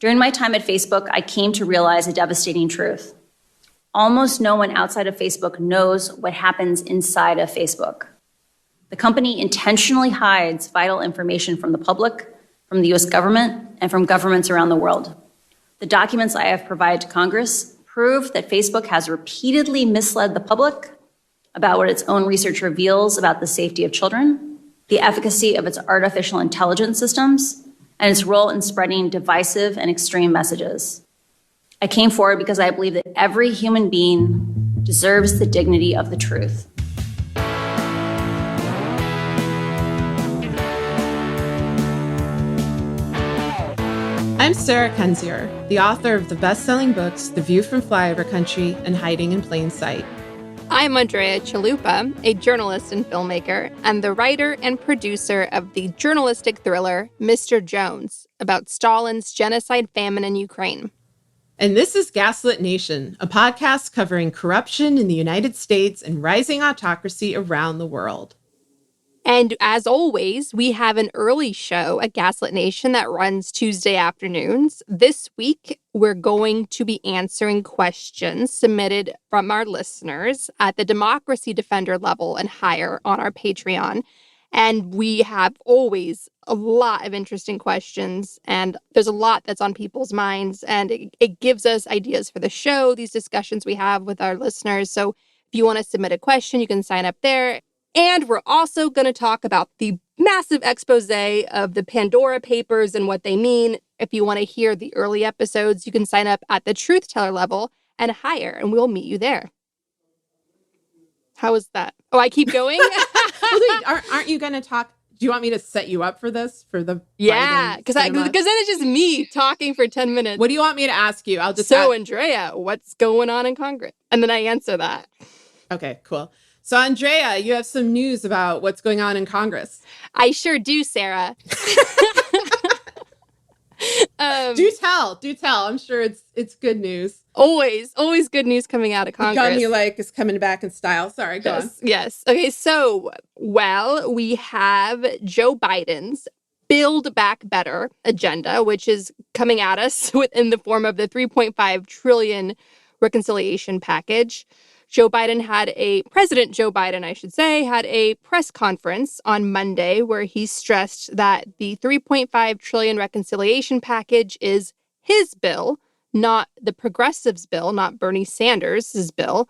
During my time at Facebook, I came to realize a devastating truth. Almost no one outside of Facebook knows what happens inside of Facebook. The company intentionally hides vital information from the public, from the US government, and from governments around the world. The documents I have provided to Congress prove that Facebook has repeatedly misled the public about what its own research reveals about the safety of children, the efficacy of its artificial intelligence systems, and its role in spreading divisive and extreme messages. I came forward because I believe that every human being deserves the dignity of the truth. I'm Sarah Kendzior, the author of the best-selling books The View from Flyover Country and Hiding in Plain Sight. I'm Andrea Chalupa, a journalist and filmmaker, and the writer and producer of the journalistic thriller Mr. Jones, about Stalin's genocide famine in Ukraine. And this is Gaslit Nation, a podcast covering corruption in the United States and rising autocracy around the world. And as always, we have an early show at Gaslit Nation that runs Tuesday afternoons. This week, we're going to be answering questions submitted from our listeners at the Democracy Defender level and higher on our Patreon. And we have always a lot of interesting questions, and there's a lot that's on people's minds, and it gives us ideas for the show, these discussions we have with our listeners. So if you want to submit a question, you can sign up there. And we're also going to talk about the massive expose of the Pandora Papers and what they mean. If you want to hear the early episodes, you can sign up at the Truth Teller level and higher, and we'll meet you there. How is that? Oh, I keep going? Well, wait, aren't you going to talk? Do you want me to set you up for this? Yeah, because then it's just me talking for 10 minutes. What do you want me to ask you? Andrea, what's going on in Congress? And then I answer that. Okay, cool. So, Andrea, you have some news about what's going on in Congress. I sure do, Sarah. Do tell. I'm sure it's good news. Always good news coming out of Congress. The gun you like is coming back in style. Sorry, go on. Yes. Okay, so, we have Joe Biden's Build Back Better agenda, which is coming at us in the form of the $3.5 trillion reconciliation package. President Joe Biden, had a press conference on Monday where he stressed that the $3.5 trillion reconciliation package is his bill, not the progressives' bill, not Bernie Sanders' bill.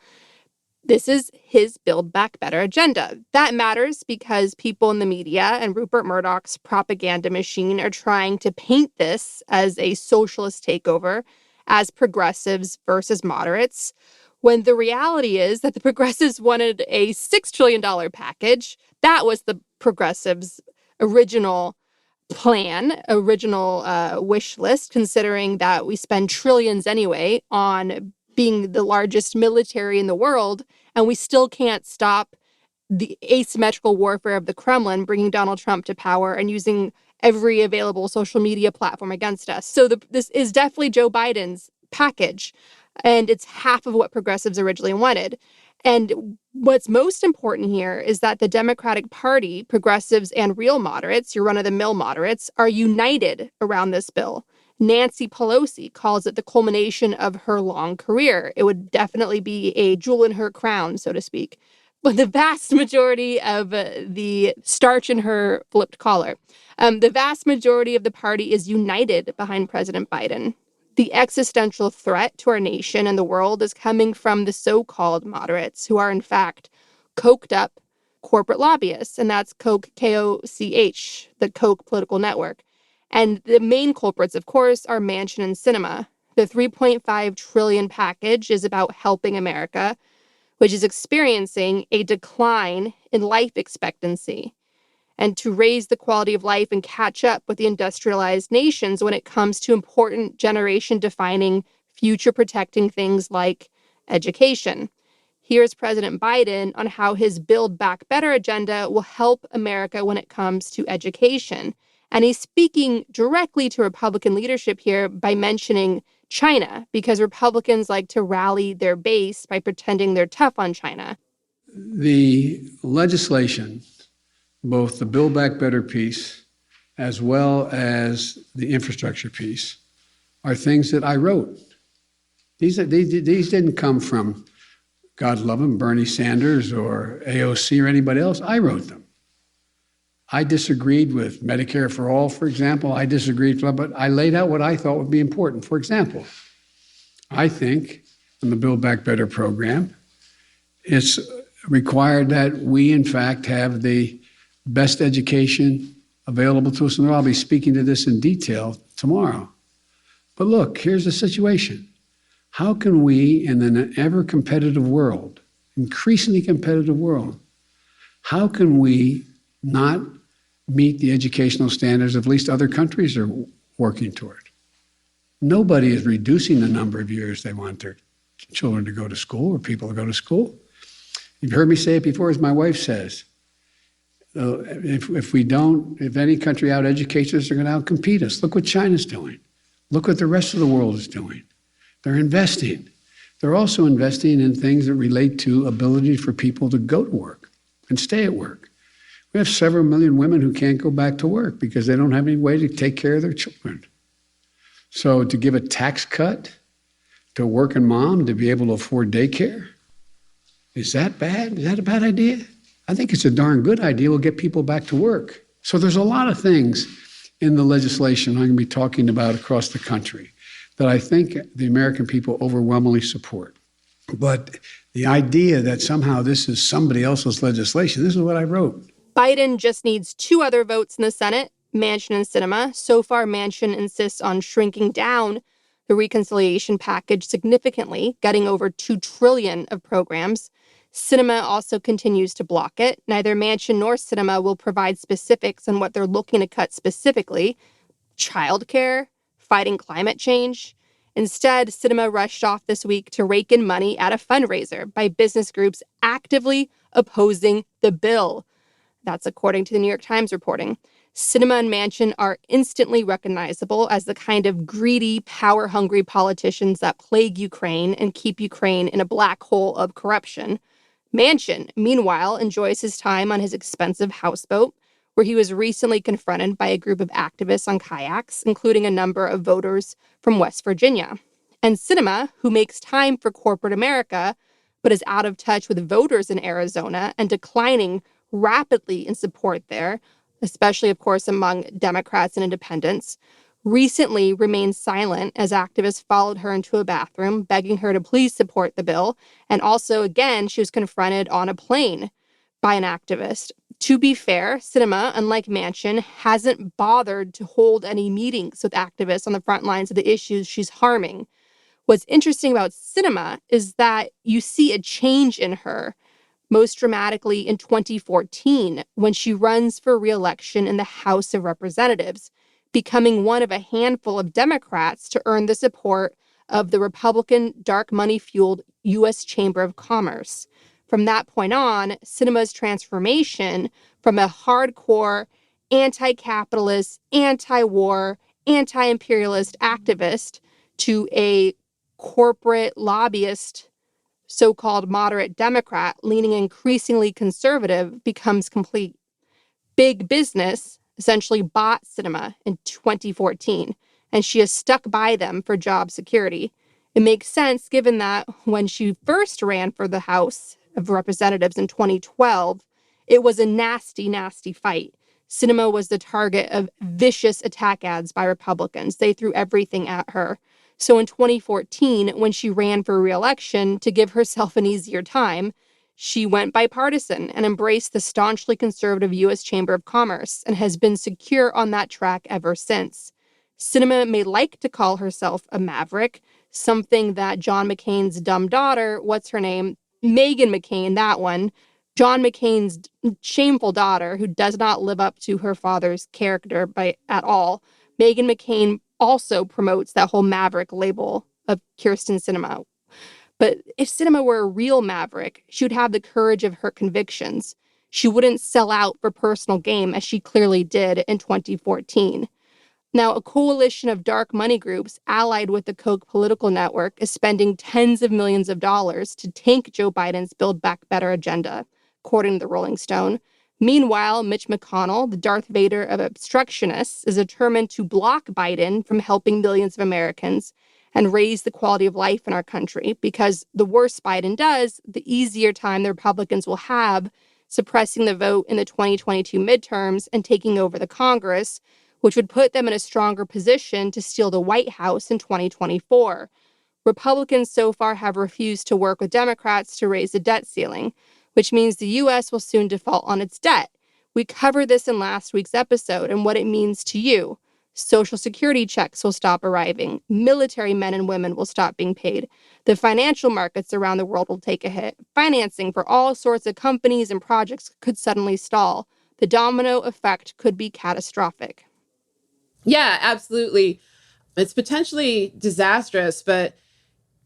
This is his Build Back Better agenda. That matters because people in the media and Rupert Murdoch's propaganda machine are trying to paint this as a socialist takeover, as progressives versus moderates, when the reality is that the progressives wanted a $6 trillion package. That was the progressives' original plan, wish list, considering that we spend trillions anyway on being the largest military in the world, and we still can't stop the asymmetrical warfare of the Kremlin, bringing Donald Trump to power and using every available social media platform against us. So this is definitely Joe Biden's package. And it's half of what progressives originally wanted. And what's most important here is that the Democratic Party, progressives and real moderates, your run-of-the-mill moderates, are united around this bill. Nancy Pelosi calls it the culmination of her long career. It would definitely be a jewel in her crown, so to speak. But the vast majority of the starch in her flipped collar, the vast majority of the party is united behind President Biden. The existential threat to our nation and the world is coming from the so-called moderates, who are, in fact, coked up corporate lobbyists. And that's Koch, K-O-C-H, the Koch political network. And the main culprits, of course, are Manchin and Sinema. The $3.5 trillion package is about helping America, which is experiencing a decline in life expectancy, and to raise the quality of life and catch up with the industrialized nations when it comes to important generation-defining, future-protecting things like education. Here's President Biden on how his Build Back Better agenda will help America when it comes to education. And he's speaking directly to Republican leadership here by mentioning China, because Republicans like to rally their base by pretending they're tough on China. The legislation, both the Build Back Better piece as well as the infrastructure piece, are things that I wrote. These didn't come from, God love him, Bernie Sanders or AOC or anybody else. I wrote them. I disagreed with Medicare for all, for example. I disagreed, but I laid out what I thought would be important. For example, I think in the Build Back Better program, it's required that we, in fact, have the best education available to us. And I'll be speaking to this in detail tomorrow. But look, here's the situation. How can we, in an ever competitive world, increasingly competitive world, how can we not meet the educational standards at least other countries are working toward? Nobody is reducing the number of years they want their children to go to school or people to go to school. You've heard me say it before, as my wife says, if any country out-educates us, they're going to out-compete us. Look what China's doing. Look what the rest of the world is doing. They're investing. They're also investing in things that relate to ability for people to go to work and stay at work. We have several million women who can't go back to work because they don't have any way to take care of their children. So to give a tax cut to a working mom to be able to afford daycare, is that bad? Is that a bad idea? I think it's a darn good idea. We'll get people back to work. So there's a lot of things in the legislation I'm going to be talking about across the country that I think the American people overwhelmingly support. But the idea that somehow this is somebody else's legislation, this is what I wrote. Biden just needs 2 other votes in the Senate, Manchin and Sinema. So far, Manchin insists on shrinking down the reconciliation package significantly, getting over $2 trillion of programs. Sinema also continues to block it. Neither Manchin nor Sinema will provide specifics on what they're looking to cut specifically. Childcare, fighting climate change. Instead, Sinema rushed off this week to rake in money at a fundraiser by business groups actively opposing the bill. That's according to the New York Times reporting. Sinema and Manchin are instantly recognizable as the kind of greedy, power-hungry politicians that plague Ukraine and keep Ukraine in a black hole of corruption. Manchin, meanwhile, enjoys his time on his expensive houseboat, where he was recently confronted by a group of activists on kayaks, including a number of voters from West Virginia. And Sinema, who makes time for corporate America, but is out of touch with voters in Arizona and declining rapidly in support there, especially, of course, among Democrats and independents, recently remained silent as activists followed her into a bathroom, begging her to please support the bill. And also, again, she was confronted on a plane by an activist. To be fair, Sinema, unlike Manchin, hasn't bothered to hold any meetings with activists on the front lines of the issues she's harming. What's interesting about Sinema is that you see a change in her, most dramatically in 2014, when she runs for re-election in the House of Representatives, becoming one of a handful of Democrats to earn the support of the Republican dark money-fueled U.S. Chamber of Commerce. From that point on, Sinema's transformation from a hardcore anti-capitalist, anti-war, anti-imperialist activist to a corporate lobbyist, so-called moderate Democrat leaning increasingly conservative becomes complete. Big business essentially bought Sinema in 2014, and she has stuck by them for job security. It makes sense given that when she first ran for the House of Representatives in 2012, it was a nasty, nasty fight. Sinema was the target of vicious attack ads by Republicans. They threw everything at her. So in 2014, when she ran for re-election to give herself an easier time, she went bipartisan and embraced the staunchly conservative U.S. Chamber of Commerce and has been secure on that track ever since. Sinema may like to call herself a maverick, something that John McCain's dumb daughter, what's her name? Meghan McCain, that one. John McCain's shameful daughter, who does not live up to her father's character at all. Meghan McCain also promotes that whole maverick label of Kyrsten Sinema. But if Sinema were a real maverick, she would have the courage of her convictions. She wouldn't sell out for personal gain as she clearly did in 2014. Now, a coalition of dark money groups allied with the Koch political network is spending tens of millions of dollars to tank Joe Biden's Build Back Better agenda, according to the Rolling Stone. Meanwhile, Mitch McConnell, the Darth Vader of obstructionists, is determined to block Biden from helping millions of Americans and raise the quality of life in our country, because the worse Biden does, the easier time the Republicans will have suppressing the vote in the 2022 midterms and taking over the Congress, which would put them in a stronger position to steal the White House in 2024. Republicans so far have refused to work with Democrats to raise the debt ceiling, which means the U.S. will soon default on its debt. We covered this in last week's episode and what it means to you. Social Security checks will stop arriving. Military men and women will stop being paid. The financial markets around the world will take a hit. Financing for all sorts of companies and projects could suddenly stall. The domino effect could be catastrophic. Yeah, absolutely. It's potentially disastrous, but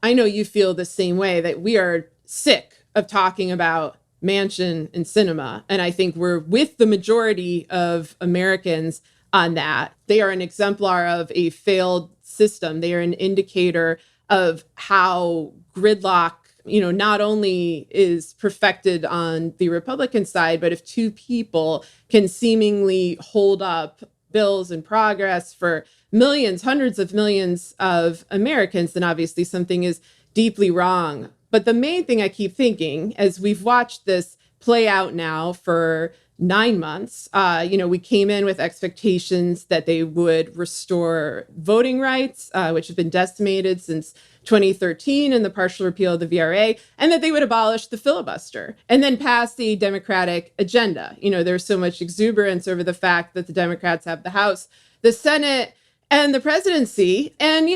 I know you feel the same way, that we are sick of talking about Manchin and Sinema. And I think we're with the majority of Americans on that. They are an exemplar of a failed system. They are an indicator of how gridlock, not only is perfected on the Republican side, but if two people can seemingly hold up bills in progress for millions, hundreds of millions of Americans, then obviously something is deeply wrong. But the main thing I keep thinking, as we've watched this play out now for 9 months, we came in with expectations that they would restore voting rights, which have been decimated since 2013 in the partial repeal of the VRA, and that they would abolish the filibuster and then pass the Democratic agenda. There's so much exuberance over the fact that the Democrats have the House, the Senate, and the presidency. And,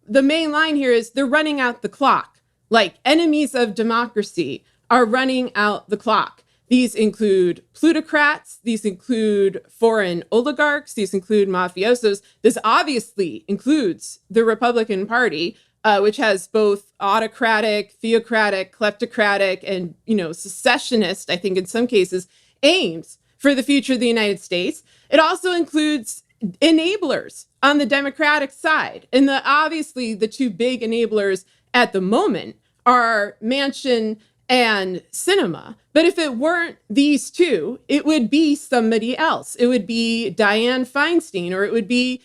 the main line here is they're running out the clock. Like, enemies of democracy are running out the clock. These include plutocrats. These include foreign oligarchs. These include mafiosos. This obviously includes the Republican Party, which has both autocratic, theocratic, kleptocratic, and, secessionist, I think in some cases, aims for the future of the United States. It also includes enablers on the Democratic side. And obviously the two big enablers at the moment are Manchin and Sinema. But if it weren't these two, it would be somebody else. It would be Dianne Feinstein, or it would be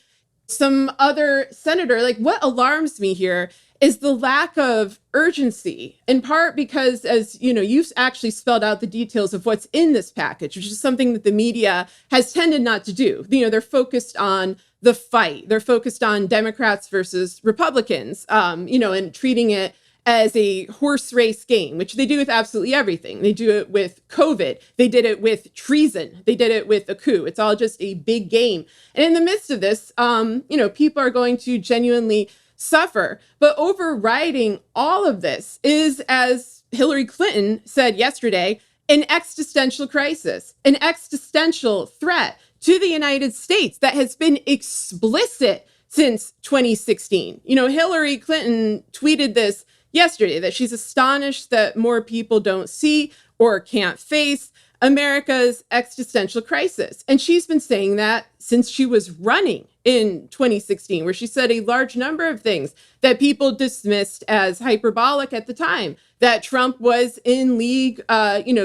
some other senator. Like, what alarms me here is the lack of urgency, in part because, as you've actually spelled out the details of what's in this package, which is something that the media has tended not to do. They're focused on the fight. They're focused on Democrats versus Republicans, and treating it as a horse race game, which they do with absolutely everything. They do it with COVID. They did it with treason. They did it with a coup. It's all just a big game. And in the midst of this, people are going to genuinely suffer. But overriding all of this is, as Hillary Clinton said yesterday, an existential crisis, an existential threat to the United States that has been explicit since 2016. Hillary Clinton tweeted this yesterday, that she's astonished that more people don't see or can't face America's existential crisis. And she's been saying that since she was running in 2016, where she said a large number of things that people dismissed as hyperbolic at the time, that Trump was in league,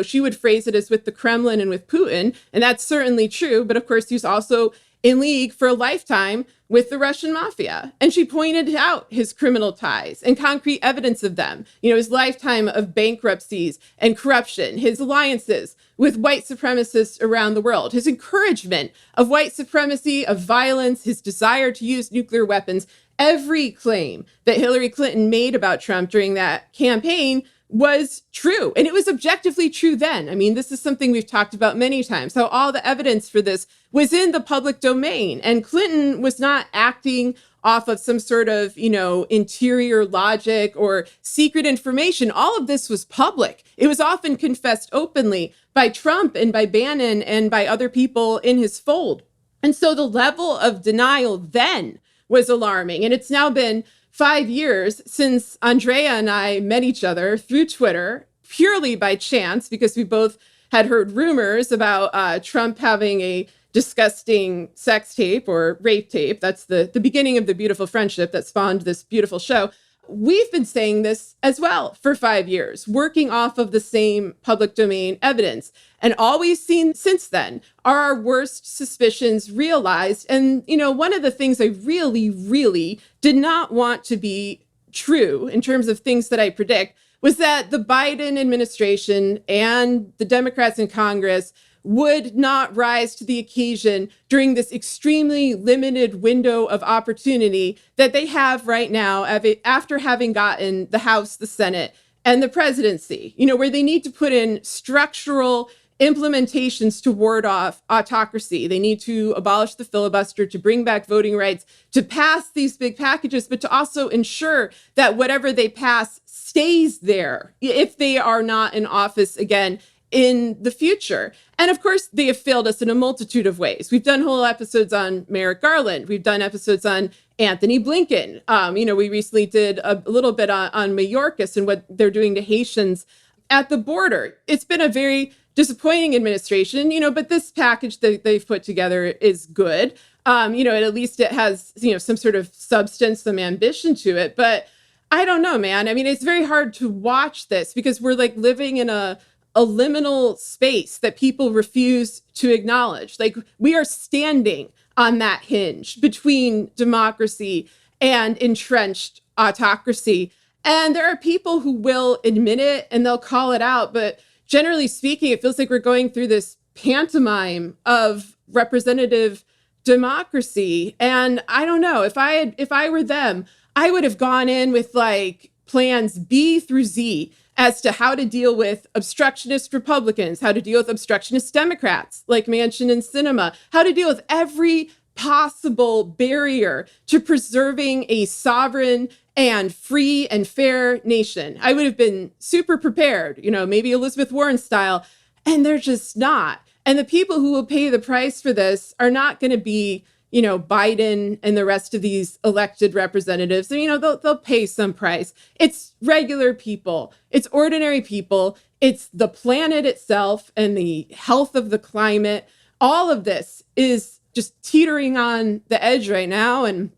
she would phrase it as with the Kremlin and with Putin. And that's certainly true. But of course, he's also in league for a lifetime with the Russian mafia. And she pointed out his criminal ties and concrete evidence of them, his lifetime of bankruptcies and corruption, his alliances with white supremacists around the world, his encouragement of white supremacy, of violence, his desire to use nuclear weapons. Every claim that Hillary Clinton made about Trump during that campaign was true. And it was objectively true then. I mean, this is something we've talked about many times, how all the evidence for this was in the public domain. And Clinton was not acting off of some sort of, interior logic or secret information. All of this was public. It was often confessed openly by Trump and by Bannon and by other people in his fold. And so the level of denial then was alarming. And it's now been 5 years since Andrea and I met each other through Twitter, purely by chance, because we both had heard rumors about Trump having a disgusting sex tape or rape tape. That's the beginning of the beautiful friendship that spawned this beautiful show we've been saying this as well for 5 years, working off of the same public domain evidence. And all we've seen since then are our worst suspicions realized. And, one of the things I really, really did not want to be true in terms of things that I predict was that the Biden administration and the Democrats in Congress would not rise to the occasion during this extremely limited window of opportunity that they have right now after having gotten the House, the Senate, and the presidency, where they need to put in structural implementations to ward off autocracy. They need to abolish the filibuster, to bring back voting rights, to pass these big packages, but to also ensure that whatever they pass stays there if they are not in office again in the future. And of course, they have failed us in a multitude of ways. We've done whole episodes on Merrick Garland. We've done episodes on Anthony Blinken. We recently did a little bit on Mayorkas and what they're doing to Haitians at the border. It's been a very disappointing administration, but this package that they've put together is good. At least it has, some sort of substance, some ambition to it. But I don't know, man. I mean, it's very hard to watch this because we're like living in a liminal space that people refuse to acknowledge. Like, we are standing on that hinge between democracy and entrenched autocracy. And there are people who will admit it and they'll call it out. But generally speaking, it feels like we're going through this pantomime of representative democracy. And I don't know, if I were them, I would have gone in with like plans B through Z as to how to deal with obstructionist Republicans, how to deal with obstructionist Democrats like Manchin and Sinema, how to deal with every possible barrier to preserving a sovereign and free and fair nation. I would have been super prepared, maybe Elizabeth Warren style, and they're just not. And the people who will pay the price for this are not going to be, Biden and the rest of these elected representatives. They'll pay some price. It's regular people. It's ordinary people. It's the planet itself and the health of the climate. All of this is just teetering on the edge right now. And,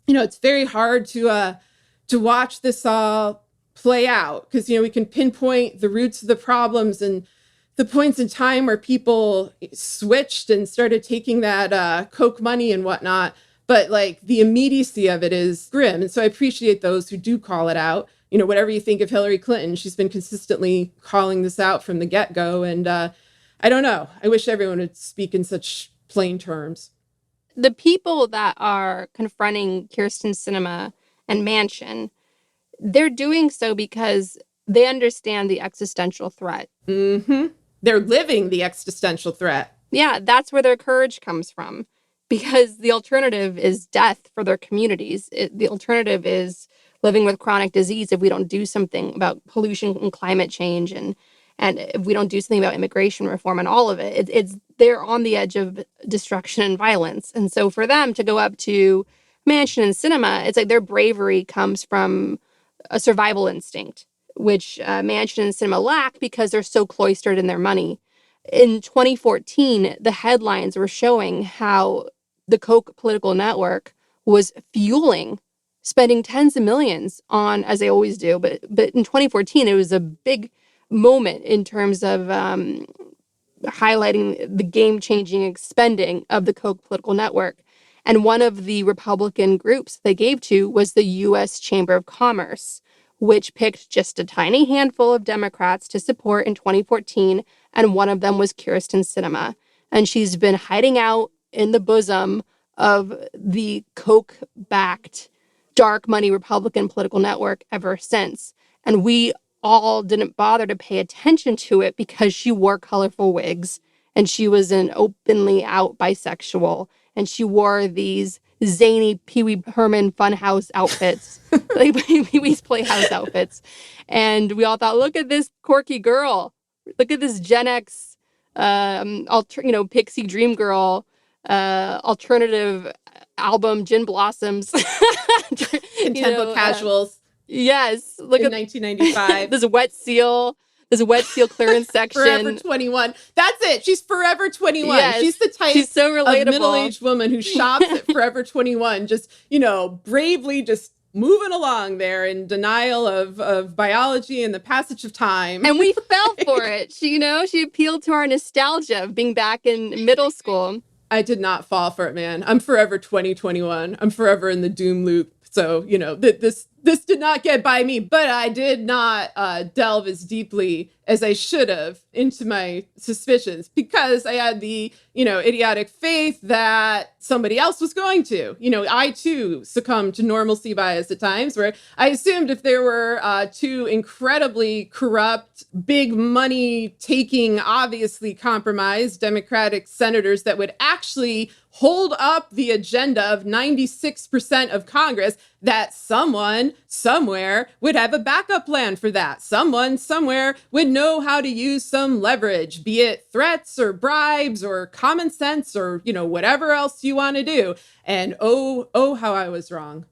it's very hard to watch this all play out because, we can pinpoint the roots of the problems and the points in time where people switched and started taking that Coke money and whatnot. But like the immediacy of it is grim. And so I appreciate those who do call it out. Whatever you think of Hillary Clinton, she's been consistently calling this out from the get-go. And I don't know. I wish everyone would speak in such plain terms. The people that are confronting Kyrsten Sinema and Manchin, they're doing so because they understand the existential threat. Mm-hmm. They're living the existential threat. Yeah, that's where their courage comes from, because the alternative is death for their communities. The alternative is living with chronic disease if we don't do something about pollution and climate change, and if we don't do something about immigration reform and all of it. They're on the edge of destruction and violence. And so for them to go up to Manchin and Sinema, it's like their bravery comes from a survival instinct, which Manchin and Sinema lack because they're so cloistered in their money. In 2014, the headlines were showing how the Koch political network was spending tens of millions on, as they always do. But in 2014, it was a big moment in terms of highlighting the game-changing spending of the Koch political network. And one of the Republican groups they gave to was the U.S. Chamber of Commerce, which picked just a tiny handful of Democrats to support in 2014, and one of them was Kyrsten Sinema. And she's been hiding out in the bosom of the Koch-backed dark money Republican political network ever since. And we all didn't bother to pay attention to it because she wore colorful wigs, and she was an openly out bisexual, and she wore these zany Pee Wee Herman funhouse outfits, like Pee Wee's Playhouse outfits. And we all thought, look at this quirky girl. Look at this Gen X, pixie dream girl, alternative album, Gin Blossoms. Contempo casuals. Yes. Look in at 1995. There's a wet seal clearance section. Forever 21. That's it. She's Forever 21. Yes. She's the type She's so relatable. of middle-aged woman who shops at Forever 21, just, bravely just moving along there in denial of biology and the passage of time. And we fell for it. She appealed to our nostalgia of being back in middle school. I did not fall for it, man. I'm forever 2021. I'm forever in the doom loop. So, this did not get by me, but I did not delve as deeply as I should have into my suspicions because I had the, idiotic faith that somebody else was going to. I too succumbed to normalcy bias at times where I assumed if there were two incredibly corrupt, big money taking, obviously compromised Democratic senators that would actually hold up the agenda of 96% of Congress, that someone somewhere would have a backup plan for that. Someone somewhere would know how to use some leverage, be it threats or bribes or common sense or, whatever else you want to do. And oh, how I was wrong.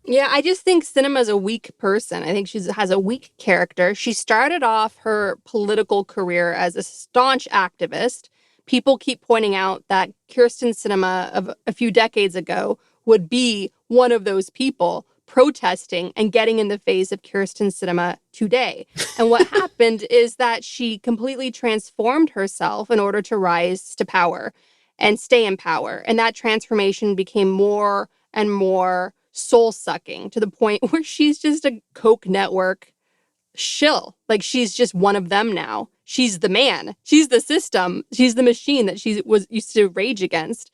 Yeah, I just think Sinema's a weak person. I think she has a weak character. She started off her political career as a staunch activist. People keep pointing out that Kyrsten Sinema of a few decades ago would be one of those people protesting and getting in the face of Kyrsten Sinema today. And what happened is that she completely transformed herself in order to rise to power and stay in power. And that transformation became more and more soul-sucking to the point where she's just a Koch network shill. Like, she's just one of them now. She's the man. She's the system. She's the machine that she was used to rage against.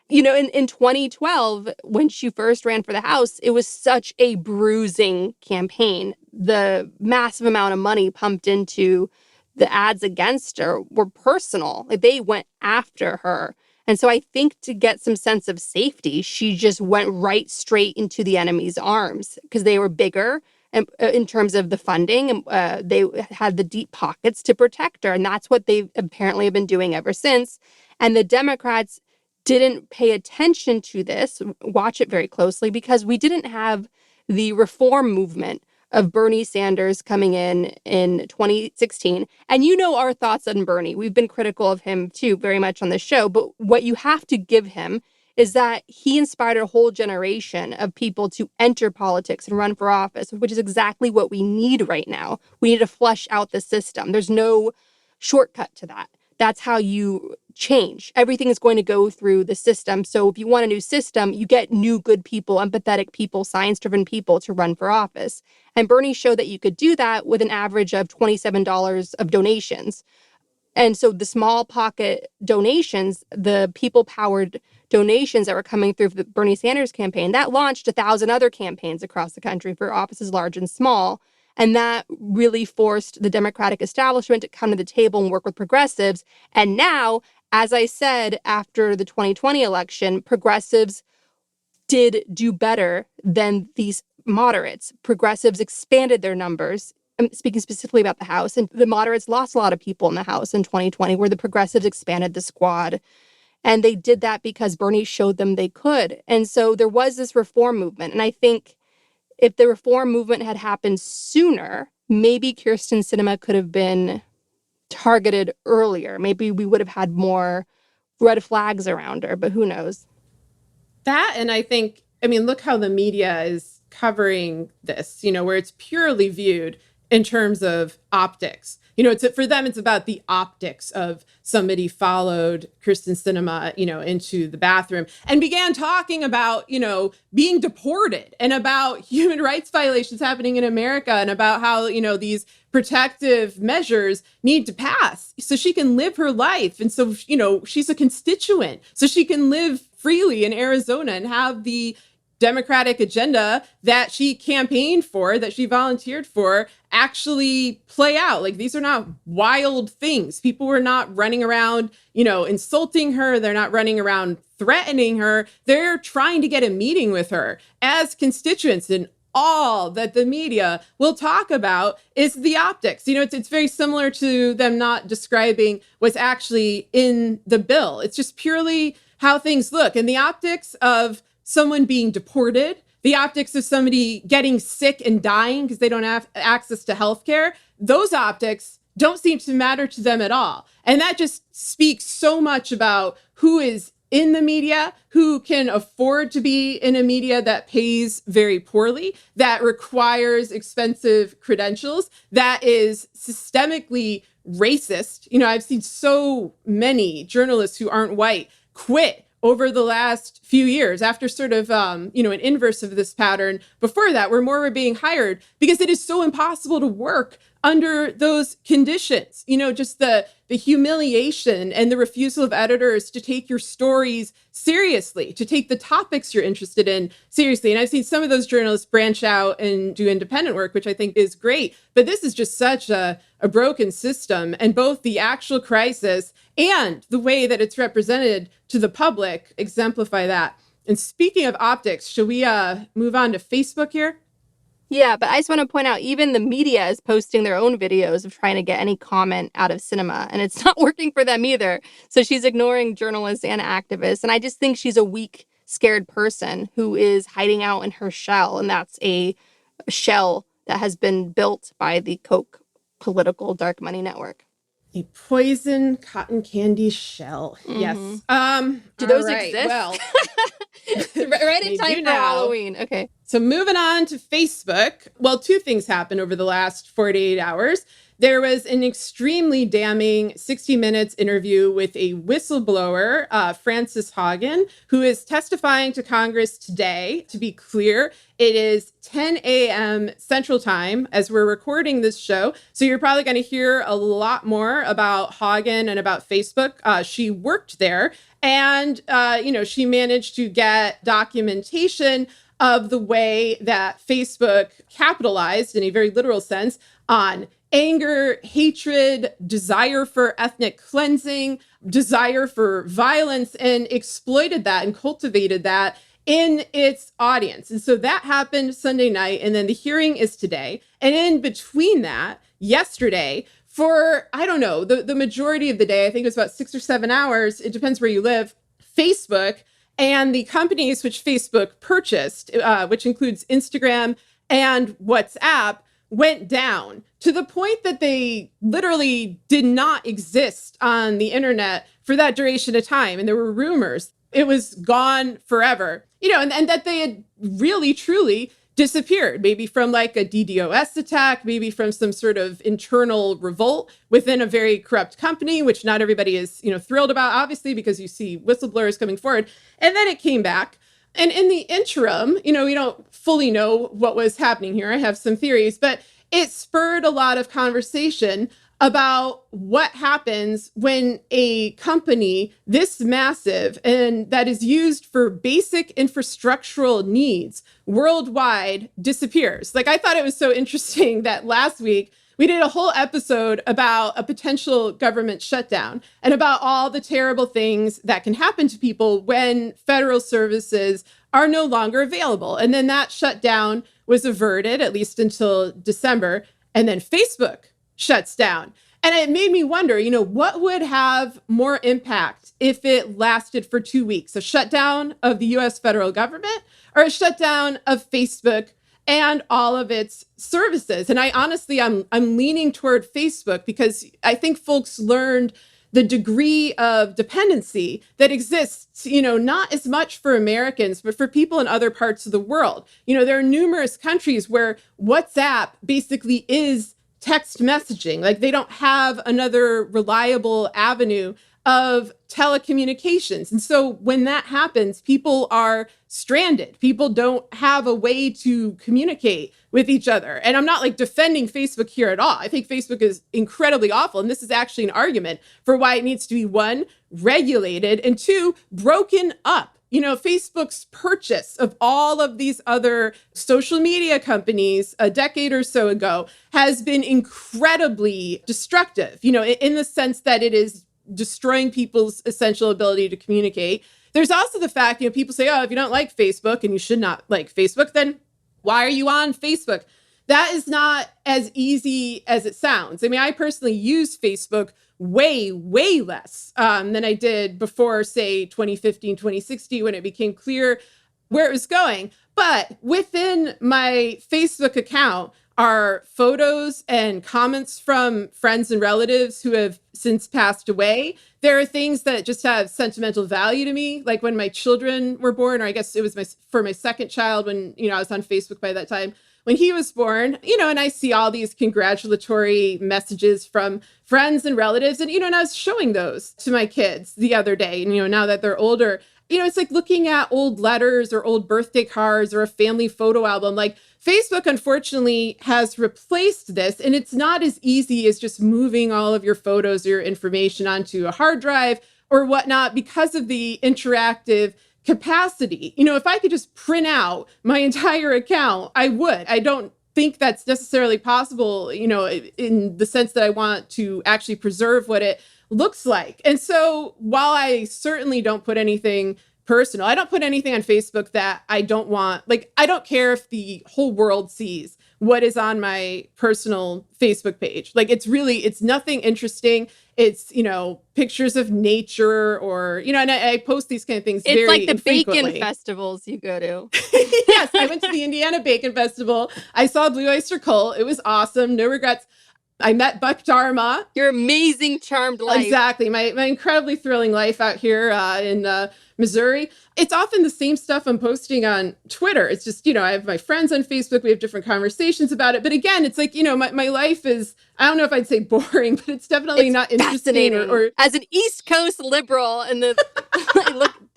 In 2012, when she first ran for the House, it was such a bruising campaign. The massive amount of money pumped into the ads against her were personal. Like, they went after her. And so I think to get some sense of safety, she just went right straight into the enemy's arms because they were bigger and in terms of the funding. They had the deep pockets to protect her. And that's what they apparently have been doing ever since. And the Democrats didn't pay attention to this, watch it very closely, because we didn't have the reform movement of Bernie Sanders coming in 2016. And our thoughts on Bernie. We've been critical of him too, very much on this show. But what you have to give him is that he inspired a whole generation of people to enter politics and run for office, which is exactly what we need right now. We need to flush out the system. There's no shortcut to that. That's how you change. Everything is going to go through the system. So if you want a new system, you get new good people, empathetic people, science-driven people to run for office. And Bernie showed that you could do that with an average of $27 of donations. And so the small pocket donations, the people-powered donations that were coming through the Bernie Sanders campaign, that launched 1,000 other campaigns across the country for offices large and small. And that really forced the Democratic establishment to come to the table and work with progressives. And now, as I said, after the 2020 election, progressives did do better than these moderates. Progressives expanded their numbers. I'm speaking specifically about the House. And the moderates lost a lot of people in the House in 2020, where the progressives expanded the squad. And they did that because Bernie showed them they could. And so there was this reform movement. And I think if the reform movement had happened sooner, maybe Kyrsten Sinema could have been targeted earlier. Maybe we would have had more red flags around her, but who knows? That, and I think, look how the media is covering this, where it's purely viewed in terms of optics. For them, it's about the optics of somebody followed Kyrsten Sinema, into the bathroom and began talking about, being deported and about human rights violations happening in America and about how, these protective measures need to pass so she can live her life. And so, she's a constituent, so she can live freely in Arizona and have the Democratic agenda that she campaigned for, that she volunteered for, actually play out. Like, these are not wild things. People were not running around, insulting her. They're not running around threatening her. They're trying to get a meeting with her as constituents. And all that the media will talk about is the optics. It's very similar to them not describing what's actually in the bill. It's just purely how things look. And the optics of someone being deported, the optics of somebody getting sick and dying because they don't have access to healthcare, those optics don't seem to matter to them at all. And that just speaks so much about who is in the media, who can afford to be in a media that pays very poorly, that requires expensive credentials, that is systemically racist. I've seen so many journalists who aren't white quit over the last few years after sort of, an inverse of this pattern. Before that, where more were being hired because it is so impossible to work under those conditions. Just the humiliation and the refusal of editors to take your stories seriously, to take the topics you're interested in seriously. And I've seen some of those journalists branch out and do independent work, which I think is great. But this is just such a broken system, and both the actual crisis and the way that it's represented to the public exemplify that. And speaking of optics, should we move on to Facebook here? Yeah, but I just want to point out, even the media is posting their own videos of trying to get any comment out of Sinema, and it's not working for them either. So she's ignoring journalists and activists. And I just think she's a weak, scared person who is hiding out in her shell. And that's a shell that has been built by the Koch political dark money network. A poison cotton candy shell. Mm-hmm. Yes. Do those right, exist? Well, right in time for Halloween. Okay. So moving on to Facebook. Well, two things happened over the last 48 hours. There was an extremely damning 60 Minutes interview with a whistleblower, Frances Haugen, who is testifying to Congress today. To be clear, it is 10 a.m. Central Time as we're recording this show. So you're probably going to hear a lot more about Haugen and about Facebook. She worked there, and she managed to get documentation of the way that Facebook capitalized, in a very literal sense, on anger, hatred, desire for ethnic cleansing, desire for violence, and exploited that and cultivated that in its audience. And so that happened Sunday night, and then the hearing is today. And in between that, yesterday, for, I don't know, the majority of the day, I think it was about 6 or 7 hours, it depends where you live, Facebook and the companies which Facebook purchased, which includes Instagram and WhatsApp, went down to the point that they literally did not exist on the internet for that duration of time. And there were rumors it was gone forever, and that they had really, truly disappeared, maybe from like a DDoS attack, maybe from some sort of internal revolt within a very corrupt company, which not everybody is, thrilled about, obviously, because you see whistleblowers coming forward. And then it came back. And in the interim, we don't fully know what was happening here. I have some theories, but it spurred a lot of conversation about what happens when a company this massive and that is used for basic infrastructural needs worldwide disappears. Like, I thought it was so interesting that last week we did a whole episode about a potential government shutdown and about all the terrible things that can happen to people when federal services are no longer available. And then that shutdown was averted, at least until December. And then Facebook shuts down. And it made me wonder, what would have more impact if it lasted for 2 weeks? A shutdown of the US federal government or a shutdown of Facebook and all of its services? And I honestly, I'm leaning toward Facebook, because I think folks learned the degree of dependency that exists, not as much for Americans, but for people in other parts of the world. There are numerous countries where WhatsApp basically is text messaging. Like, they don't have another reliable avenue of telecommunications. And so when that happens, people are stranded. People don't have a way to communicate with each other. And I'm not like defending Facebook here at all. I think Facebook is incredibly awful. And this is actually an argument for why it needs to be, one, regulated, and two, broken up. Facebook's purchase of all of these other social media companies a decade or so ago has been incredibly destructive, in the sense that it is destroying people's essential ability to communicate. There's also the fact, people say, oh, if you don't like Facebook and you should not like Facebook, then why are you on Facebook? That is not as easy as it sounds. I mean, I personally use Facebook way, way less than I did before, say, 2015, 2016, when it became clear where it was going. But within my Facebook account are photos and comments from friends and relatives who have since passed away. There are things that just have sentimental value to me, like when my children were born, or I guess it was for my second child when, I was on Facebook by that time, when he was born, and I see all these congratulatory messages from friends and relatives. And, and I was showing those to my kids the other day. And, now that they're older, it's like looking at old letters or old birthday cards or a family photo album. Like Facebook, unfortunately, has replaced this. And it's not as easy as just moving all of your photos or your information onto a hard drive or whatnot because of the interactive capacity. If I could just print out my entire account, I would. I don't think that's necessarily possible, in the sense that I want to actually preserve what it looks like. And so while I certainly don't put anything personal, I don't put anything on Facebook that I don't want. Like, I don't care if the whole world sees what is on my personal Facebook page. Like, it's nothing interesting. It's, pictures of nature or, and I post these kind of things very infrequently. It's like the bacon festivals you go to. Yes, I went to the Indiana Bacon Festival. I saw Blue Oyster Cult. It was awesome. No regrets. I met Buck Dharma. Your amazing, charmed life. Exactly. My incredibly thrilling life out here in Missouri. It's often the same stuff I'm posting on Twitter. It's just, I have my friends on Facebook. We have different conversations about it. But again, it's like, my life is, I don't know if I'd say boring, but it's definitely not interesting. Or as an East Coast liberal, and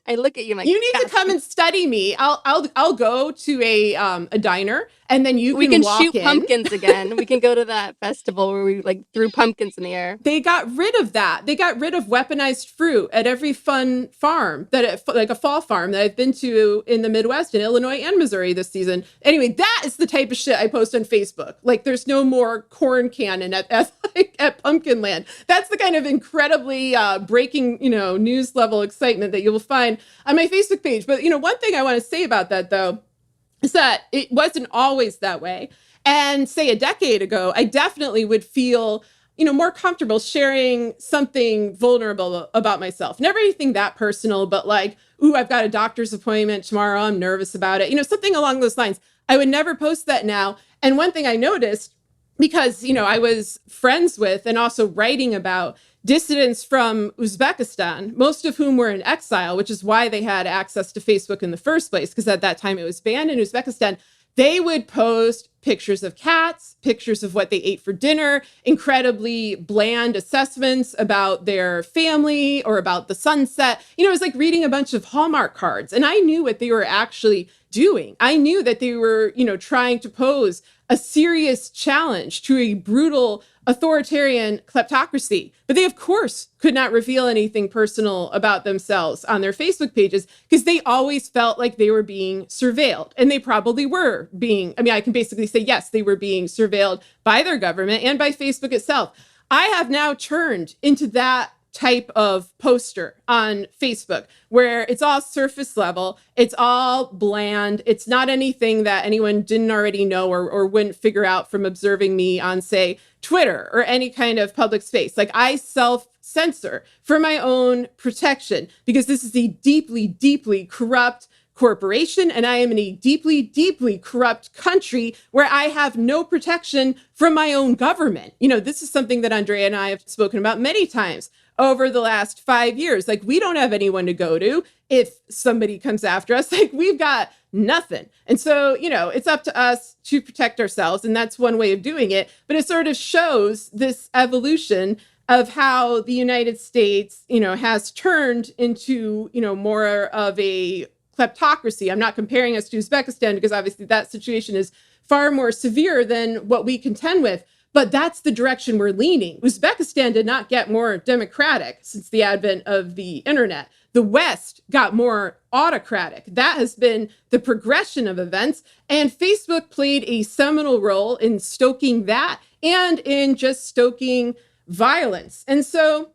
I look at you like, you need to come and study me. I'll go to a diner, and then we can walk shoot in. Pumpkins again. We can go to that festival where we threw pumpkins in the air. They got rid of that. They got rid of weaponized fruit at every fun farm like a fall farm that I've been to in the Midwest, in Illinois and Missouri this season. Anyway, that is the type of shit I post on Facebook. Like, there's no more corn cannon at Pumpkin Land. That's the kind of incredibly breaking, news level excitement that you will find on my Facebook page. But, one thing I want to say about that, though, is that it wasn't always that way. And say a decade ago, I definitely would feel, more comfortable sharing something vulnerable about myself. Never anything that personal, but like, ooh, I've got a doctor's appointment tomorrow. I'm nervous about it. Something along those lines. I would never post that now. And one thing I noticed, because, I was friends with and also writing about dissidents from Uzbekistan, most of whom were in exile, which is why they had access to Facebook in the first place, because at that time it was banned in Uzbekistan. They would post pictures of cats, pictures of what they ate for dinner, incredibly bland assessments about their family or about the sunset. It was like reading a bunch of Hallmark cards. And I knew what they were actually doing. I knew that they were, trying to pose a serious challenge to a brutal authoritarian kleptocracy. But they, of course, could not reveal anything personal about themselves on their Facebook pages because they always felt like they were being surveilled. And they probably were being, I can basically say, yes, they were being surveilled by their government and by Facebook itself. I have now turned into that type of poster on Facebook where it's all surface level. It's all bland. It's not anything that anyone didn't already know or wouldn't figure out from observing me on, say, Twitter or any kind of public space. Like, I self-censor for my own protection because this is a deeply, deeply corrupt corporation, and I am in a deeply, deeply corrupt country where I have no protection from my own government. This is something that Andrea and I have spoken about many times over the last 5 years. Like, we don't have anyone to go to if somebody comes after us. Like, we've got nothing. And so, it's up to us to protect ourselves. And that's one way of doing it. But it sort of shows this evolution of how the United States, has turned into, more of a kleptocracy. I'm not comparing us to Uzbekistan because obviously that situation is far more severe than what we contend with. But that's the direction we're leaning. Uzbekistan did not get more democratic since the advent of the internet. The West got more autocratic. That has been the progression of events. And Facebook played a seminal role in stoking that and in just stoking violence. And so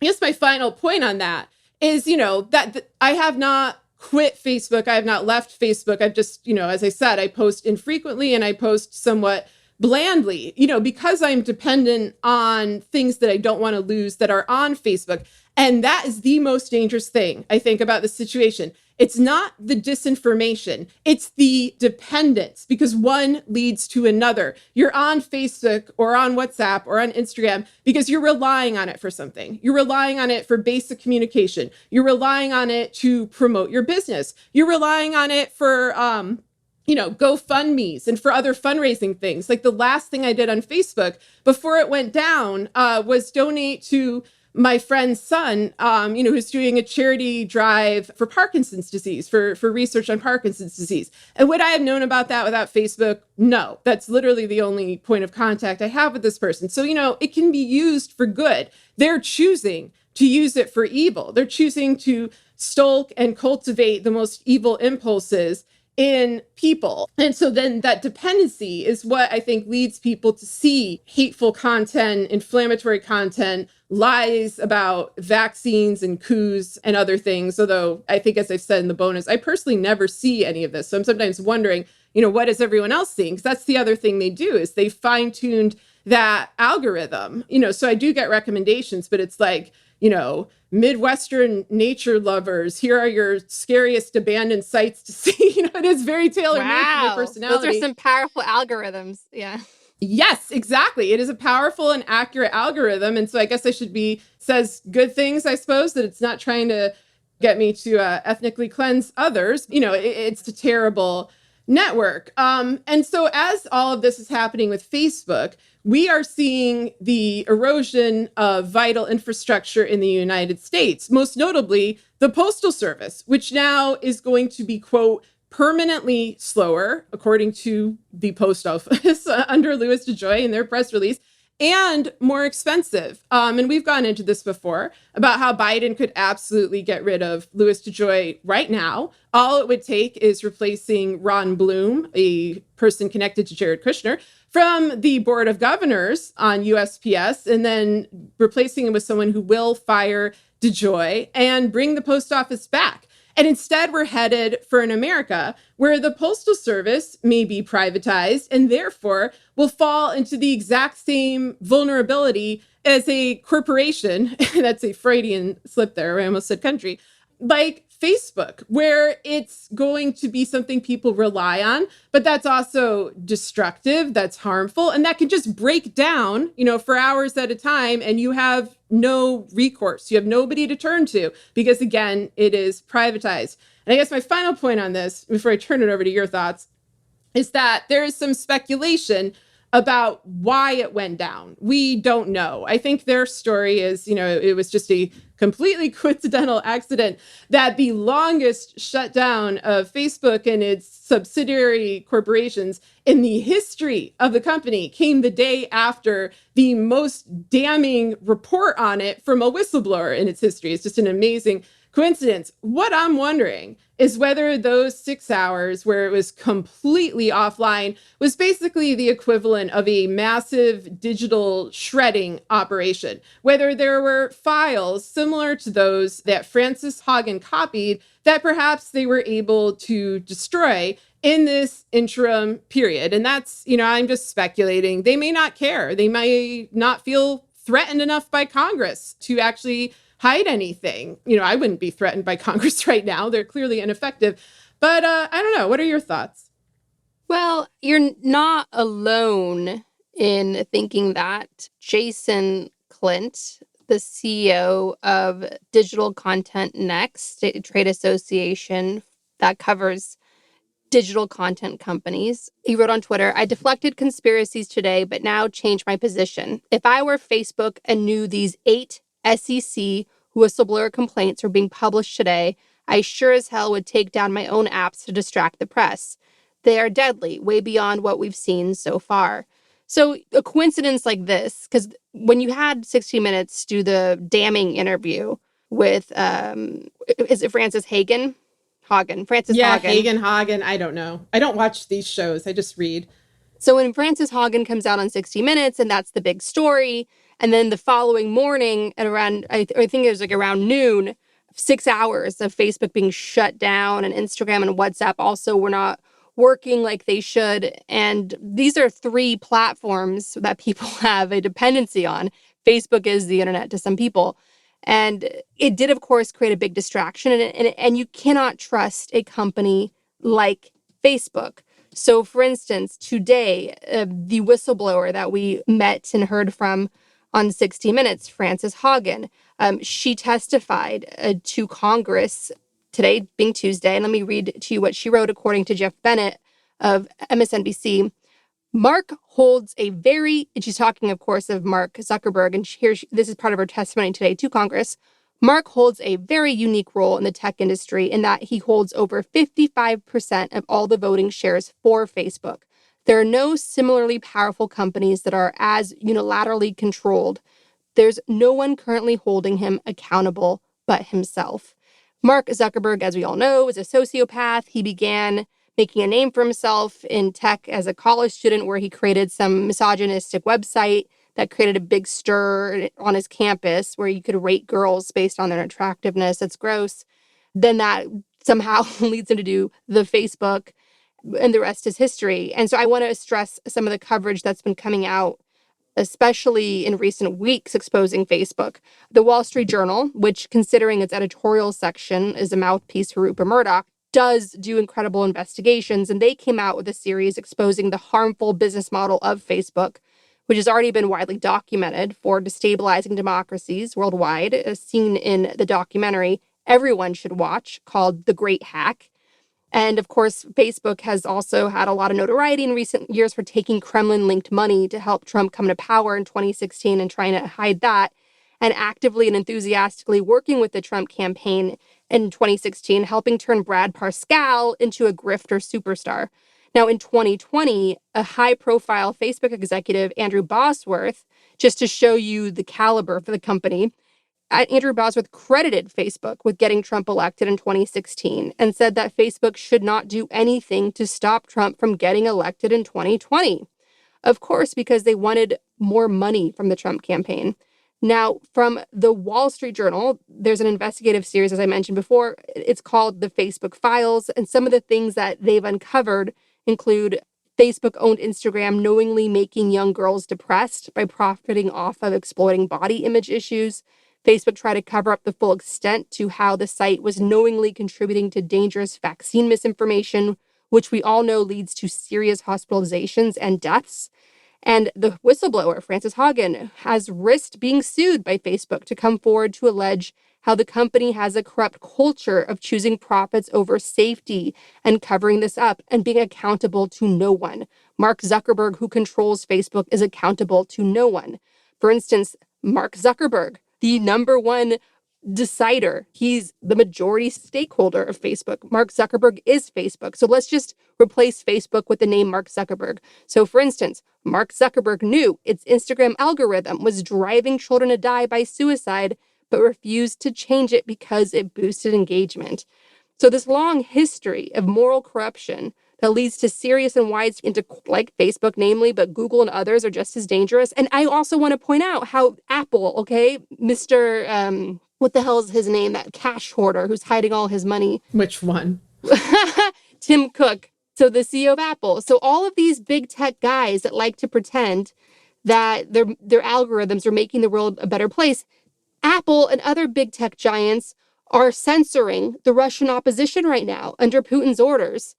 I guess my final point on that is, that I have not quit Facebook. I have not left Facebook. I've just, as I said, I post infrequently and I post somewhat blandly, because I'm dependent on things that I don't want to lose that are on Facebook. And that is the most dangerous thing, I think, about the situation. It's not the disinformation, it's the dependence, because one leads to another. You're on Facebook or on WhatsApp or on Instagram because you're relying on it for something. You're relying on it for basic communication. You're relying on it to promote your business. You're relying on it for, GoFundMe's and for other fundraising things. Like the last thing I did on Facebook before it went down was donate to my friend's son, who's doing a charity drive for Parkinson's disease, for research on Parkinson's disease. And would I have known about that without Facebook? No, that's literally the only point of contact I have with this person. So, it can be used for good. They're choosing to use it for evil. They're choosing to stoke and cultivate the most evil impulses in people. And so then that dependency is what I think leads people to see hateful content, inflammatory content, lies about vaccines and coups and other things. Although I think, as I've said in the bonus, I personally never see any of this. So I'm sometimes wondering, what is everyone else seeing? Because that's the other thing they do, is they fine-tuned that algorithm. So I do get recommendations, but it's like, Midwestern nature lovers, here are your scariest abandoned sites to see. It is very tailor-made to your personality. Those are some powerful algorithms. Yeah. Yes, exactly. It is a powerful and accurate algorithm. And so I guess says good things, I suppose, that it's not trying to get me to ethnically cleanse others. It's a terrible network. And so as all of this is happening with Facebook, we are seeing the erosion of vital infrastructure in the United States, most notably the Postal Service, which now is going to be, quote, permanently slower, according to the Post Office under Louis DeJoy in their press release, and more expensive. And we've gone into this before about how Biden could absolutely get rid of Louis DeJoy right now. All it would take is replacing Ron Bloom, a person connected to Jared Kushner, from the Board of Governors on USPS, and then replacing him with someone who will fire DeJoy and bring the post office back. And instead, we're headed for an America where the Postal Service may be privatized and therefore will fall into the exact same vulnerability as a corporation. That's a Freudian slip there. I almost said country. Like Facebook, where it's going to be something people rely on, but that's also destructive, that's harmful, and that can just break down, for hours at a time, and you have no recourse. You have nobody to turn to because, again, it is privatized. And I guess my final point on this, before I turn it over to your thoughts, is that there is some speculation about why it went down. We don't know. I think their story is, it was just a completely coincidental accident that the longest shutdown of Facebook and its subsidiary corporations in the history of the company came the day after the most damning report on it from a whistleblower in its history. It's just an amazing coincidence. What I'm wondering is whether those 6 hours where it was completely offline was basically the equivalent of a massive digital shredding operation, whether there were files similar to those that Frances Haugen copied that perhaps they were able to destroy in this interim period. And that's, I'm just speculating. They may not care. They may not feel threatened enough by Congress to actually hide anything. I wouldn't be threatened by Congress right now. They're clearly ineffective. But I don't know. What are your thoughts? Well, you're not alone in thinking that. Jason Clint, the CEO of Digital Content Next, a trade association that covers digital content companies. He wrote on Twitter, "I deflected conspiracies today, but now changed my position. If I were Facebook and knew these 8 SEC whistleblower complaints were being published today, I sure as hell would take down my own apps to distract the press. They are deadly, way beyond what we've seen so far." So a coincidence like this, because when you had 60 Minutes do the damning interview with, is it Frances Haugen? Frances Haugen. Haugen. I don't know. I don't watch these shows. I just read. So when Frances Haugen comes out on 60 Minutes, and that's the big story, and then the following morning at around, I think it was like around noon, 6 hours of Facebook being shut down, and Instagram and WhatsApp also were not working like they should. And these are 3 platforms that people have a dependency on. Facebook is the internet to some people. And it did, of course, create a big distraction. And you cannot trust a company like Facebook. So, for instance, today, the whistleblower that we met and heard from on 60 Minutes, Frances Haugen, she testified to Congress today, being Tuesday. And let me read to you what she wrote, according to Jeff Bennett of MSNBC. Mark holds a very, and she's talking, of course, of Mark Zuckerberg, and this is part of her testimony today to Congress. Mark holds a very unique role in the tech industry in that he holds over 55% of all the voting shares for Facebook. There are no similarly powerful companies that are as unilaterally controlled. There's no one currently holding him accountable but himself. Mark Zuckerberg, as we all know, is a sociopath. He began making a name for himself in tech as a college student, where he created some misogynistic website that created a big stir on his campus where you could rate girls based on their attractiveness. That's gross. Then that somehow leads him to do the Facebook, and the rest is history. And so I want to stress some of the coverage that's been coming out, especially in recent weeks, exposing Facebook. The Wall Street Journal, which, considering its editorial section, is a mouthpiece for Rupert Murdoch, does do incredible investigations, and they came out with a series exposing the harmful business model of Facebook, which has already been widely documented for destabilizing democracies worldwide, as seen in the documentary everyone should watch called The Great Hack. And of course, Facebook has also had a lot of notoriety in recent years for taking Kremlin-linked money to help Trump come to power in 2016 and trying to hide that, and actively and enthusiastically working with the Trump campaign in 2016, helping turn Brad Parscale into a grifter superstar. Now, in 2020, a high-profile Facebook executive, Andrew Bosworth, just to show you the caliber for the company, Andrew Bosworth credited Facebook with getting Trump elected in 2016 and said that Facebook should not do anything to stop Trump from getting elected in 2020. Of course, because they wanted more money from the Trump campaign. Now, from the Wall Street Journal, there's an investigative series, as I mentioned before. It's called The Facebook Files. And some of the things that they've uncovered include Facebook owned Instagram knowingly making young girls depressed by profiting off of exploiting body image issues. Facebook tried to cover up the full extent to how the site was knowingly contributing to dangerous vaccine misinformation, which we all know leads to serious hospitalizations and deaths. And the whistleblower, Frances Haugen, has risked being sued by Facebook to come forward to allege how the company has a corrupt culture of choosing profits over safety and covering this up and being accountable to no one. Mark Zuckerberg, who controls Facebook, is accountable to no one. For instance, Mark Zuckerberg, the number one decider. He's the majority stakeholder of Facebook. Mark Zuckerberg is Facebook. So let's just replace Facebook with the name Mark Zuckerberg. So for instance, Mark Zuckerberg knew its Instagram algorithm was driving children to die by suicide, but refused to change it because it boosted engagement. So this long history of moral corruption that leads to serious and widespread, like Facebook, namely, but Google and others are just as dangerous. And I also want to point out how Apple, okay, Mr. What the hell is his name? That cash hoarder who's hiding all his money. Which one? Tim Cook. So the CEO of Apple. So all of these big tech guys that like to pretend that their algorithms are making the world a better place. Apple and other big tech giants are censoring the Russian opposition right now under Putin's orders.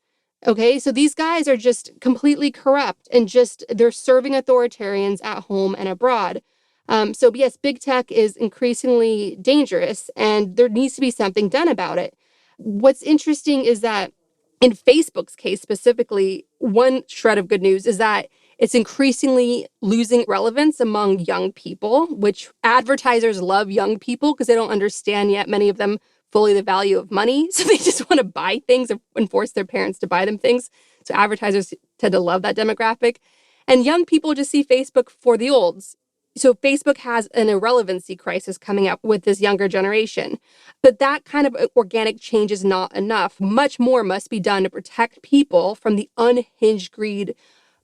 Okay, so these guys are just completely corrupt and they're serving authoritarians at home and abroad. So yes, big tech is increasingly dangerous and there needs to be something done about it. What's interesting is that in Facebook's case specifically, one shred of good news is that it's increasingly losing relevance among young people, which advertisers love young people because they don't understand yet, many of them, fully the value of money. So they just want to buy things and force their parents to buy them things. So advertisers tend to love that demographic. And young people just see Facebook for the olds. So Facebook has an irrelevancy crisis coming up with this younger generation. But that kind of organic change is not enough. Much more must be done to protect people from the unhinged greed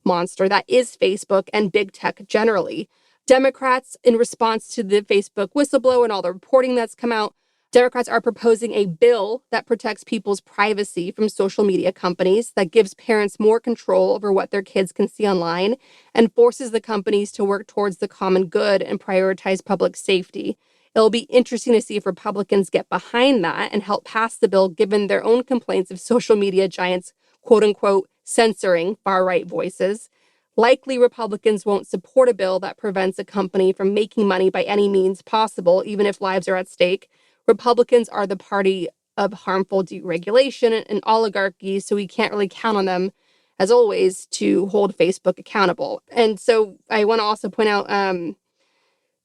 monster that is Facebook and big tech generally. Democrats, in response to the Facebook whistleblower and all the reporting that's come out, Democrats are proposing a bill that protects people's privacy from social media companies, that gives parents more control over what their kids can see online, and forces the companies to work towards the common good and prioritize public safety. It'll be interesting to see if Republicans get behind that and help pass the bill, given their own complaints of social media giants, quote unquote, censoring far-right voices. Likely Republicans won't support a bill that prevents a company from making money by any means possible, even if lives are at stake. Republicans are the party of harmful deregulation and oligarchy, so we can't really count on them, as always, to hold Facebook accountable. And so I want to also point out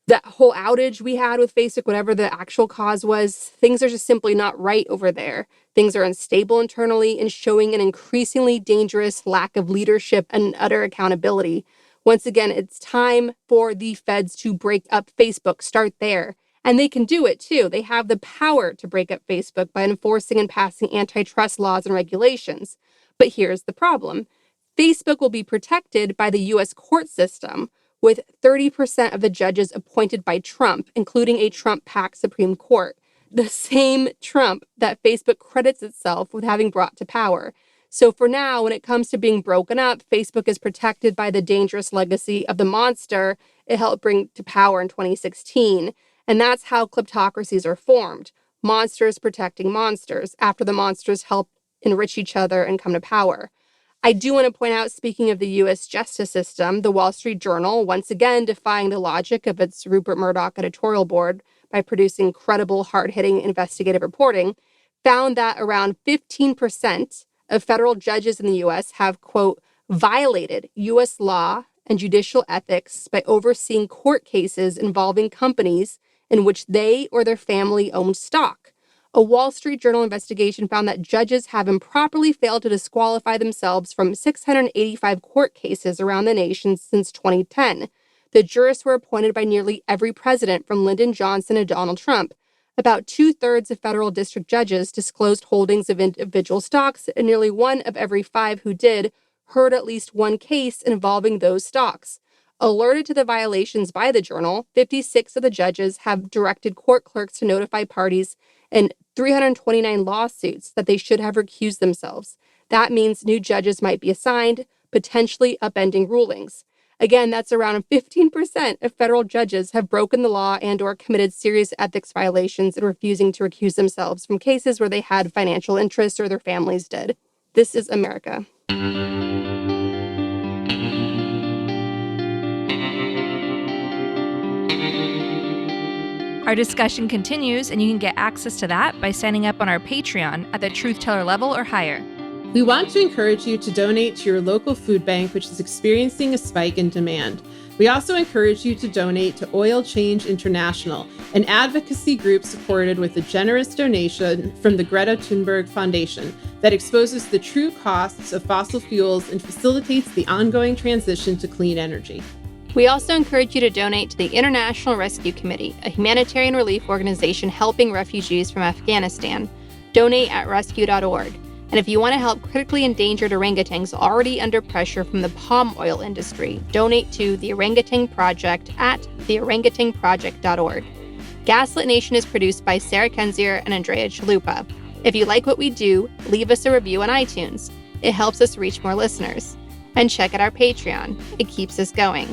that whole outage we had with Facebook, whatever the actual cause was, things are just simply not right over there. Things are unstable internally and showing an increasingly dangerous lack of leadership and utter accountability. Once again, it's time for the feds to break up Facebook. Start there. And they can do it too. They have the power to break up Facebook by enforcing and passing antitrust laws and regulations. But here's the problem. Facebook will be protected by the U.S. court system, with 30% of the judges appointed by Trump, including a Trump-packed Supreme Court, the same Trump that Facebook credits itself with having brought to power. So for now, when it comes to being broken up, Facebook is protected by the dangerous legacy of the monster it helped bring to power in 2016. And that's how kleptocracies are formed. Monsters protecting monsters after the monsters help enrich each other and come to power. I do want to point out, speaking of the U.S. justice system, the Wall Street Journal, once again defying the logic of its Rupert Murdoch editorial board by producing credible, hard-hitting investigative reporting, found that around 15% of federal judges in the U.S. have, quote, violated U.S. law and judicial ethics by overseeing court cases involving companies in which they or their family owned stock. A Wall Street Journal investigation found that judges have improperly failed to disqualify themselves from 685 court cases around the nation since 2010. The jurists were appointed by nearly every president from Lyndon Johnson to Donald Trump. About 2/3 of federal district judges disclosed holdings of individual stocks, and nearly 1 of every 5 who did heard at least one case involving those stocks. Alerted to the violations by the Journal, 56 of the judges have directed court clerks to notify parties in 329 lawsuits that they should have recused themselves. That means new judges might be assigned, potentially upending rulings. Again, that's around 15% of federal judges have broken the law and or committed serious ethics violations in refusing to recuse themselves from cases where they had financial interests or their families did. This is America. Our discussion continues, and you can get access to that by signing up on our Patreon at the Truth Teller level or higher. We want to encourage you to donate to your local food bank, which is experiencing a spike in demand. We also encourage you to donate to Oil Change International, an advocacy group supported with a generous donation from the Greta Thunberg Foundation that exposes the true costs of fossil fuels and facilitates the ongoing transition to clean energy. We also encourage you to donate to the International Rescue Committee, a humanitarian relief organization helping refugees from Afghanistan. Donate at rescue.org. And if you want to help critically endangered orangutans already under pressure from the palm oil industry, donate to the Orangutan Project at theorangutanproject.org. Gaslit Nation is produced by Sarah Kenzier and Andrea Chalupa. If you like what we do, leave us a review on iTunes. It helps us reach more listeners. And check out our Patreon. It keeps us going.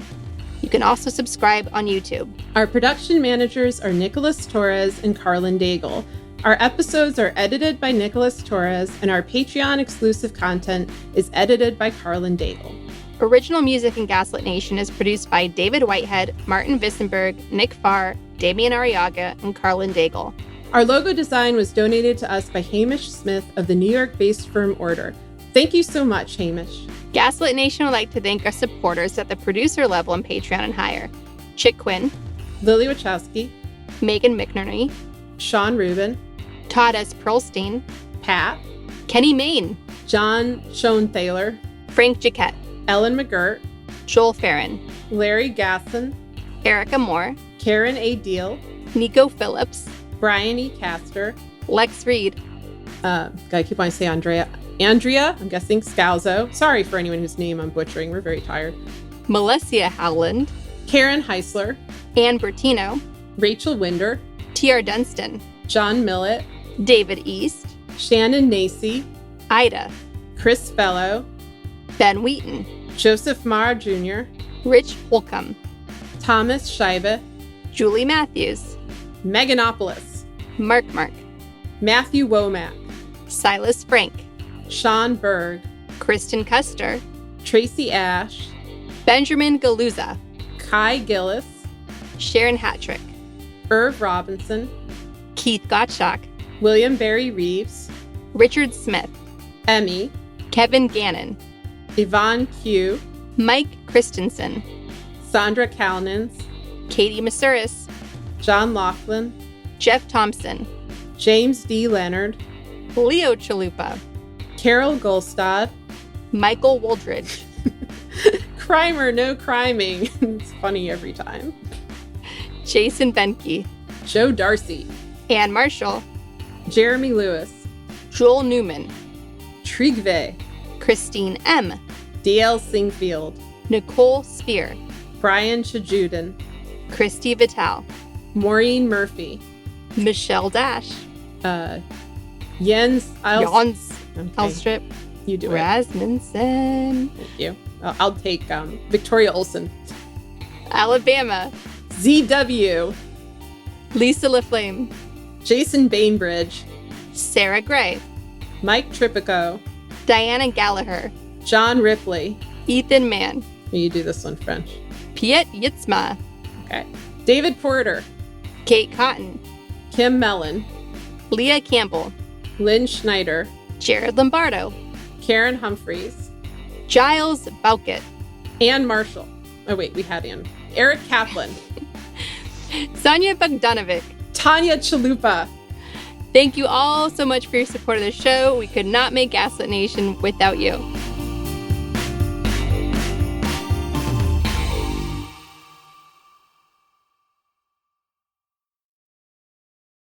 You can also subscribe on YouTube. Our production managers are Nicholas Torres and Carlin Daigle. Our episodes are edited by Nicholas Torres, and our Patreon-exclusive content is edited by Carlin Daigle. Original music in Gaslit Nation is produced by David Whitehead, Martin Vissenberg, Nick Farr, Damian Arriaga, and Carlin Daigle. Our logo design was donated to us by Hamish Smith of the New York-based firm Order. Thank you so much, Hamish. Gaslit Nation would like to thank our supporters at the producer level on Patreon and higher. Chick Quinn, Lily Wachowski, Megan McNerney, Sean Rubin, Todd S. Pearlstein, Pat, Kenny Main, John Schoenthaler, Frank Jaquette, Ellen McGirt, Joel Farron, Larry Gasson, Erica Moore, Karen A. Deal, Nico Phillips, Brian E. Castor, Lex Reed, gotta keep on saying Andrea, I'm guessing Scalzo. Sorry for anyone whose name I'm butchering. We're very tired. Melissa Howland, Karen Heisler, Ann Bertino, Rachel Winder, T.R. Dunstan, John Millett, David East, Shannon Nacy, Ida, Chris Fellow, Ben Wheaton, Joseph Marr Jr., Rich Holcomb, Thomas Scheibe, Julie Matthews, Meganopolis, Mark, Matthew Womack, Silas Frank, Sean Berg, Kristen Custer, Tracy Ash, Benjamin Galuza, Kai Gillis, Sharon Hattrick, Irv Robinson, Keith Gottschalk, William Barry Reeves, Richard Smith, Emmy, Kevin Gannon, Yvonne Q, Mike Christensen, Sandra Kalnins, Katie Masuris, John Laughlin, Jeff Thompson, James D. Leonard, Leo Chalupa, Carol Golstad, Michael Woldridge, Crime or No Criming. It's funny every time. Jason Benke, Joe Darcy, Ann Marshall, Jeremy Lewis, Joel Newman, Trigve, Christine M., D.L. Singfield, Nicole Spear, Brian Chajudin, Christy Vitale, Maureen Murphy, Michelle Dash, Jens Jans Okay, Elstrip, you do it. Rasmussen, Thank you. I'll take Victoria Olsen. Alabama, ZW, Lisa LaFlame, Jason Bainbridge, Sarah Gray, Mike Tripico, Diana Gallagher, John Ripley. Ethan Mann, You do this one French. Piet Yitzma, Okay. David Porter, Kate Cotton, Kim Mellon, Leah Campbell, Lynn Schneider, Jared Lombardo, Karen Humphreys, Giles Bowkett, Ann Marshall. Oh wait, we had Ann. Eric Kaplan, Sonia Bogdanovic. Tanya Chalupa. Thank you all so much for your support of the show. We could not make Gaslit Nation without you.